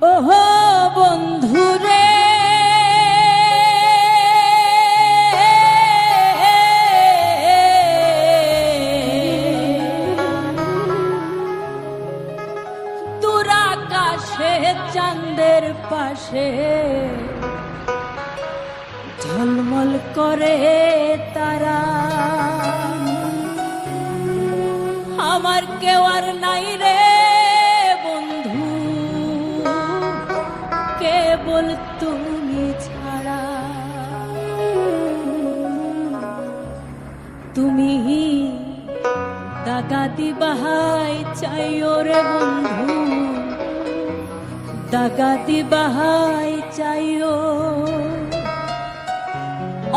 ওহো বন্ধুরে দূর আকাশে চাঁদের পাশে ঝলমল করে তারা, আমার কেউ আর নাই রে বন্ধু, কেবল তুমি ছাড়া। তুমি দাগা দিবাহাই চাইও রে বন্ধু, দাগা দিবাহাই চাইও,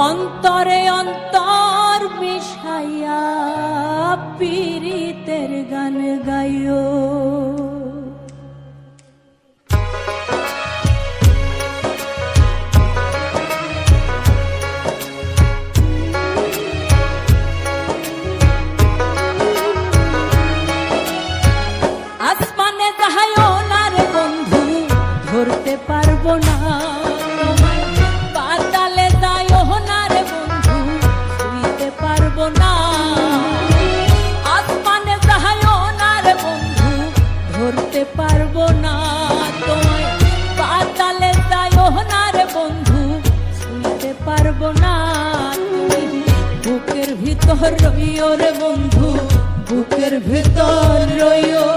অন্তরে অন্তর মিশাইয়া পীড়িতের গান গাইও। আসমানে যাইও না রে বন্ধু, ধরতে পারবো না, পাতালে যাইও না রে বন্ধু, ছুঁইতে পারবো না। আসমানে যাইও না রে বন্ধু, ধরতে পারবো না তোমায়, পাতালে যাইও না রে বন্ধু, ছুঁইতে পারবো না। বুকের ভিতর রইও রে বন্ধু, বুকের ভিতর রইও,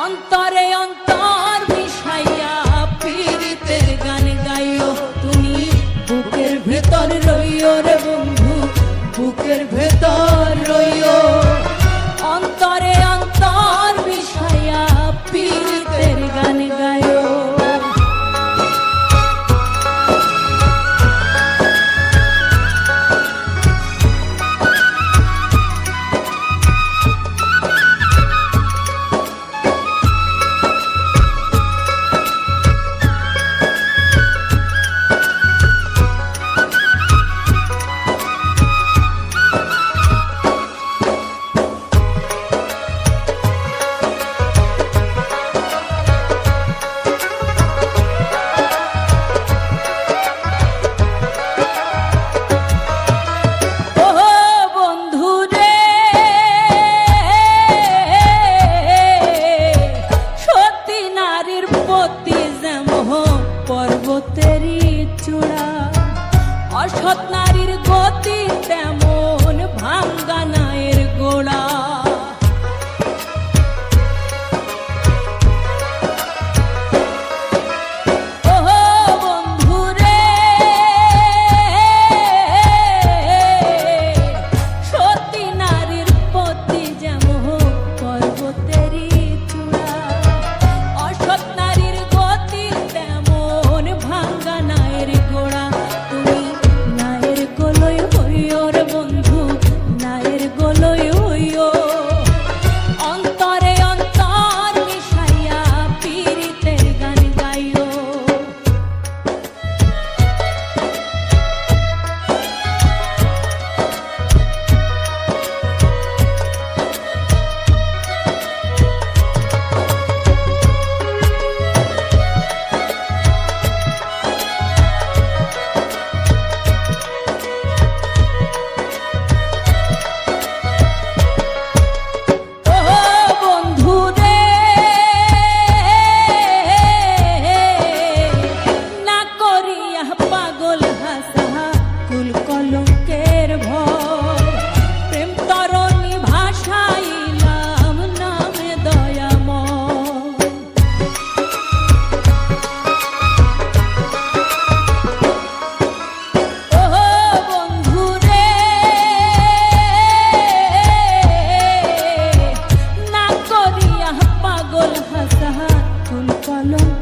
অন্তরে অন্তর মিশাইয়া পীড়িতের গান গাইও। তুমি বুকের ভিতর রইও রে বন্ধু, বুকের ভিতর রইও, অন্তরে অন্তর মিশাইয়া পীড়িতের গান গাইও। পর্বতেরই চূড়া, অসৎ নারীর গতি তেমন ভাঙ্গা নায়ের গোড়া। ওহো বন্ধুরে সতী নারীর পতি যেমন পর্বতেরই চূড়া, অসৎ নারীর গতি তেমন ভাঙ্গা নায়ের গোড়া। তুমি নায়ের গোলই হইও রে বন্ধু, নায়ের গোলই হইও, অন্তরে অন্তর মিশাইয়া পীড়িতের গান গাইও। কলঙ্কের ভয় প্রেম তরণী ভাষাইলাম নামে দয়াময়। ওহো বন্ধুরে না করিয়া পাগল হাসা কুল কলঙ্ক